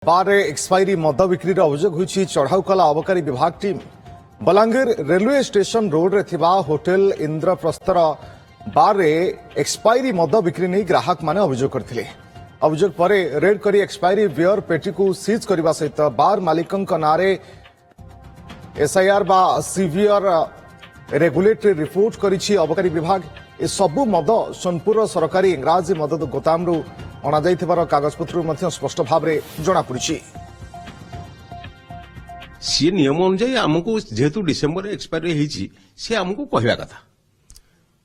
बार expiry मद बिक्री अभियोग होती चढ़ाऊ कला अबकारी विभाग team Balangir railway station road रे थिबा होटेल इंद्रप्रस्थर बार एक्सपायरी मद बिक्री नहीं ग्राहक माने अभियोग करथिले। अभियोग पर रेड करी एक्सपायरी बियर पेटी को सीज करने सहित बार मालिकंक नारे एसआईआर बा सीवियर रेगुलेटरी रिपोर्ट करिछि अबकारी विभाग। ए सबु मद सोनपुर सरकारी इंग्राजी मद गोदामरू अणाଯାଇଥିବାର कागजपत्र स्पष्ट भाव में जना पड़ी। सी नियम अनुजाई आमको जेहेतु डिसेम्बर एक्सपायरी होती सी आमको कहवा कथा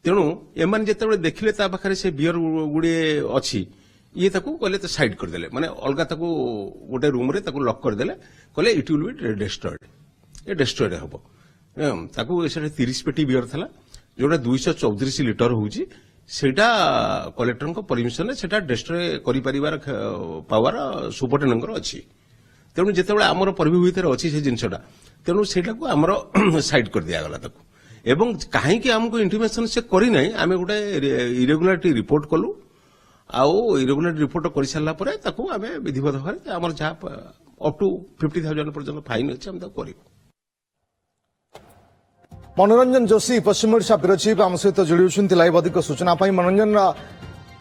तेणु एम जो देखिले पाखे से बियर गुड़े अच्छी ये कहले साइड करदे माने अलग गोटे रूम रे लॉक करदे कहले इट विल बी डिस्ट्रॉयड ये डिस्ट्रॉयड हम 30 पेटी बियर था जोटा 234 लिटर होची सेटा कलेक्टर परमिशन से डिस्ट्रॉय कर पावर सुपरिटेडेंट अच्छी तेणु जिते आमर परिवेश भितर अच्छी से जिनसा तेणु से साइड कर दिगला एवं कहीं आमको इंटिमेशन से करना आम गोटे इरेगुलारिटी रिपोर्ट कलु आउ इरेगुलारिटी रिपोर्ट कर सारापर आम विधिवत भाव आम जहाँ अप टू 50,000 पर्यटन फाइन अच्छे आम करूँ। मनोरंजन जोशी पश्चिम ओडिशा ब्यूरो चीफ आम सहित जोड़ी लाइव अधिक सूचना मनोरंजन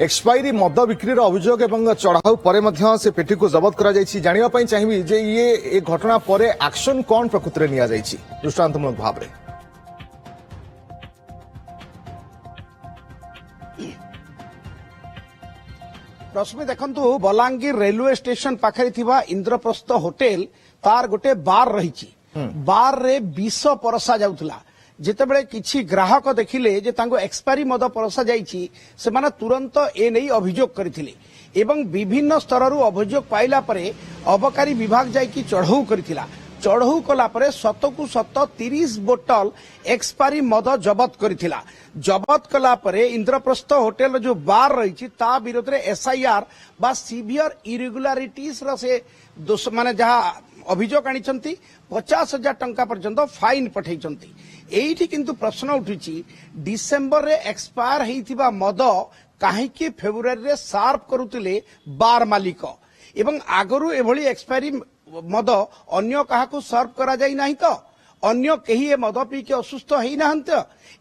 एक्सपायरी मद बिक्री अभियोग एवं चढ़ाऊ पर से पेटी को जबत कर चाहिए जे ये घटना पर एक्शन कौन प्रकृति में दृष्टांतमूलक भाव में रश्मि देखंतु बलांगीर रेलवे स्टेशन पाखे थिबा इंद्रप्रस्थ होटेल तार गोटे बार रही बार रे विष परसा जाउथला जेतेबेले किछि ग्राहक देखिले जे तांको एक्सपायरी मद परसा जाइछि से माने तुरंत ए नै अभियोग करथिले एवं विभिन्न स्तररु अभियोग पाइला परे अबकारी विभाग जाई कि चढ़ऊ करथिला। चढ़ऊ कला परे 30 बोतल एक्सपायरी मद जबत करथिला। जबत कला परे इंद्रप्रस्थ होटेल जो बार रही ता विरोध रे एसआईआर बा सीवियर इरेगुलारिटीज रो से माने जहा अभियोग आनी 50,000 टंका पर्यंत फाइन पठाई। एठी किंतु प्रश्न उठी डिसेम्बर रे एक्सपायर होइथिबा मद काहेकि फेब्रुआरी रे सार्व करुतिले बार मालिक एवं आगरु एभली एक्सपायरी मद अन्य काहाकू सर्व करा जाई नाही तो अन्य केही ए मद पी के असुस्थ हेई नाहंत।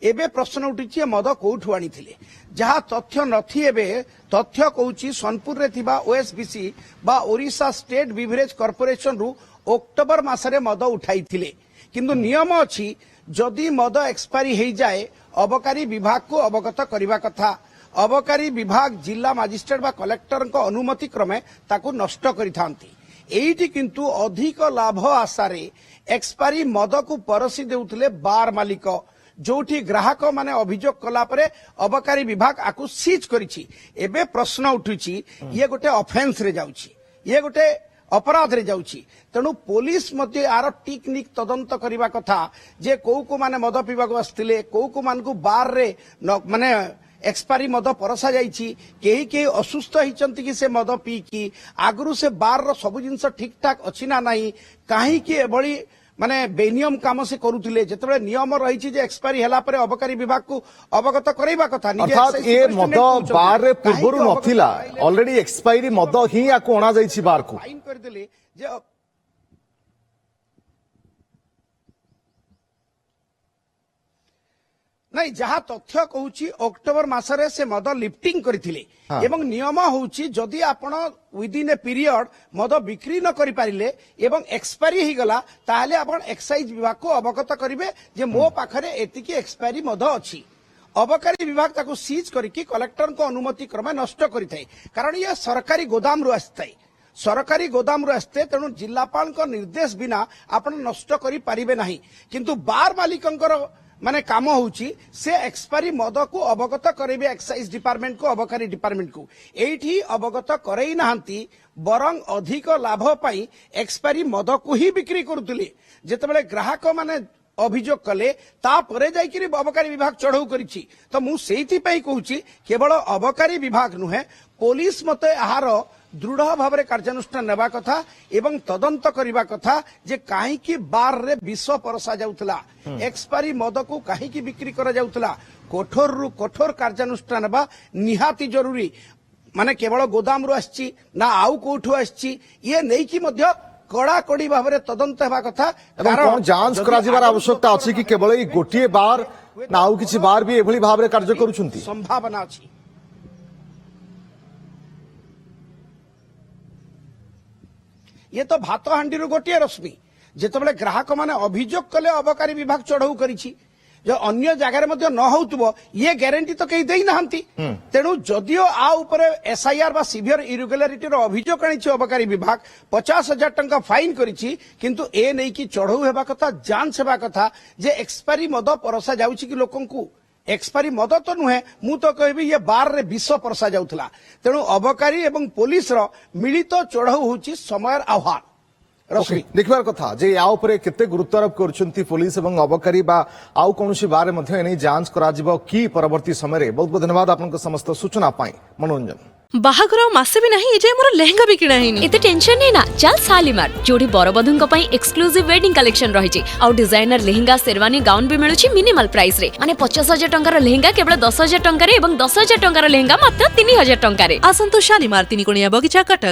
एबे प्रश्न उठी मद कोठु आनीथिले जहा तथ्य नथी। एबे तथ्य कहूची सोनपुर रे थिबा ओएसबीसी बा ओडिशा स्टेट बिवरेज कॉर्पोरेशन रु अक्टोबर मासरे मद उठाई किंतु नियम अच्छी जदि मद एक्सपायरी हो जाए अबकारी विभाग को अवगत करने कथा। अबकारी विभाग जिला मजिस्ट्रेट बा कलेक्टर अनुमति क्रमे ताकू नष्ट करिथांती। एइठी किंतु अधिक लाभ आशारे एक्सपायरी मद को परसी देउथिले बार मालिक जोठी ग्राहक माने अभियोग कला परे अबकारी विभाग आकू सीज करिछि। एबे प्रश्न उठुछि ये गोटे ऑफेंस रे जाउछि ये गोटे अपराध रे जाउछि तेणु पुलिस मते आर टेक्निक तदंत करबा कथा जे को माने मद पीबा को आस्तिले को मानकू बार रे माने एक्सपायरी मद परसा जाइछि केही असुस्थ हिचंती कि से मद पी की आगरु से बार रो सब जिंस ठीक ठाक अछि ना नाही काहे कि एबळी माने बेनियम काम से करूथिले जेतबे नियम रही जे एक्सपायरी हला परे अबकारी विभाग को अवगत करैबा कथा। अर्थात ये मद बार रे पूर्वरु नथिला ऑलरेडी एक्सपायरी मद ही आको अणा जाइछि बार को फाइन कर देले जे नहीं जहाँ तथ्य कहूची अक्टोबर मासरे से मद लिफ्टिंग करथिले एवं नियम होउची जदि आपण विदिन ए पीरियड मद बिक्री न करि पारिले एवं एक्सपायरी ही गला ताहले आपण एक्साइज विभाग को अवगत करिवे जे मो पाखरे एतिकी एक्सपायरी मद अछि। अबकारी विभाग ताको सीज करिकि कलेक्टर को अनुमति क्रमे नष्ट करिथाय कारण ये सरकारी गोदाम रु आस्ताय सरकारी गोदाम रु आस्ते तेणु जिलापाल को निर्देश बिना आपण नष्ट करि पारिबे नाही किंतु बार मालिकंकर माने काम होउची से एक्सपायरी मद को अवगत करेबे एक्साइज डिपार्टमेंट को अबकारी डिपार्टमेंट को एठी अवगत करई नाहंती बरंग अधिक लाभ पाई एक्सपायरी मद को ही बिक्री करतुले जेतेबेले ग्राहक माने अभियोग कले तापरे जाइकिरी अबकारी विभाग चढ़ऊ करिछि। तो मु सेइथि पई कहूची केवल अबकारी विभाग नुहे पुलिस मते आहार दृढ़ भाव में कार्यानुष्ठान नेबा कथा एवं तदंत करबा कथा जे काहेकि बार रे विष परसा जाउथला एक्सपायरी मद को काहेकि बिक्री करा जाउथला कठोर रु कठोर कार्यानुष्ठान नेबा निहाती जरूरी। ମାନେ କେବଳ ଗୋଦାମରୁ ଆସିଛି ନା ଆଉ କୋଉଠୁ ଆସିଛି ଇଏ ନେଇକି ମଧ୍ୟ କଡାକଡି ଭାବରେ ତଦନ୍ତ ହେବା କଥା। ଏବଂ କଣ ଯାଞ୍ଚ କରାଯିବାର ଆବଶ୍ୟକତା ଅଛି କି କେବଳ ଏଇ ଗୋଟିଏ ବାର ନା ଆଉ କିଛି ବାର ବି ଏଭଳି ଭାବରେ କାର୍ଯ୍ୟ କରୁଛନ୍ତି? ସମ୍ଭାବନା ଅଛି। ଇଏ ତ ଭାତ ହାଣ୍ଡିରୁ ଗୋଟିଏ ରଶ୍ମି। ଯେତେବେଳେ ଗ୍ରାହକ ମାନେ ଅଭିଯୋଗ କଲେ ଅବକାରୀ ବିଭାଗ ଚଢଉ କରିଛି ଯେ ଅନ୍ୟ ଜାଗାରେ ମଧ୍ୟ ନ ହଉଥିବ ଇଏ ଗ୍ୟାରେଣ୍ଟି ତ କେହି ଦେଇନାହାନ୍ତି। ତେଣୁ ଯଦିଓ ଆ ଉପରେ ଏସ୍ଆଇଆର୍ ବା ସିଭିୟର ଇରେଗୁଲାରିଟିର ଅଭିଯୋଗ ଆଣିଛି ଅବକାରୀ ବିଭାଗ, 50,000 ଟଙ୍କା ଫାଇନ କରିଛି, କିନ୍ତୁ ଏ ନେଇକି ଚଢଉ ହେବା କଥା, ଯାଞ୍ଚ ହେବା କଥା ଯେ ଏକ୍ସପାରି ମଦ ପରସା ଯାଉଛି କି ଲୋକଙ୍କୁ। ଏକ୍ସପାରି ମଦ ତ ନୁହେଁ, ମୁଁ ତ କହିବି ଇଏ ବାରରେ ବିଷ ପରସା ଯାଉଥିଲା। ତେଣୁ ଅବକାରୀ ଏବଂ ପୋଲିସର ମିଳିତ ଚଢଉ ହେଉଛି ସମୟର ଆହ୍ୱାନ। ରଶ୍ମି ଦେଖିବାର କଥା ଯେ ୟା ଉପରେ କେତେ ଗୁରୁତ୍ୱ ଆରୋପ କରୁଛନ୍ତି ପୋଲିସ ଏବଂ ଅବକାରୀ ବା ଆଉ କୌଣସି ବାରରେ ମଧ୍ୟ ଏନେଇ ଯାଞ୍ଚ କରାଯିବ କି ପରବର୍ତ୍ତୀ ସମୟରେ। ବହୁତ ବହୁତ ଧନ୍ୟବାଦ ଆପଣଙ୍କ ସମସ୍ତ ସୂଚନା ପାଇଁ। ମନୋରଞ୍ଜନ ବାହାଘର ମାସେ ବି ନାହିଁ ଏଯାଏ ମୋର ଲେହେଙ୍ଗା ବି କିଣା ହେଇନି। ଏତେ ଟେନସନ ନେଇ ନା, ଚାଲ ଶାଲିମାର, ଯୋଉଠି ବରବଧୂଙ୍କ ପାଇଁ ଏକ୍ସକ୍ଲୁସିଭ ୱେଡିଂ କଲେକ୍ସନ ରହିଛି। ଆଉ ଡିଜାଇନର ଲେହେଙ୍ଗା, ଶେରୱାନୀ, ଗାଉନ ବି ମିଳୁଛି ମିନିମାଲ ପ୍ରାଇସ ରେ। ମାନେ 50,000 ଟଙ୍କାର ଲେହେଙ୍ଗା କେବଳ 10,000 ଟଙ୍କାରେ ଏବଂ 10,000 ଟଙ୍କାର ଲେହେଙ୍ଗା ମାତ୍ର 3,000 ଟଙ୍କାରେ। ଆସନ୍ତୁ ଶାଲିମାର, ତିନିକୋଣିଆ ବଗିଚା, କଟକ।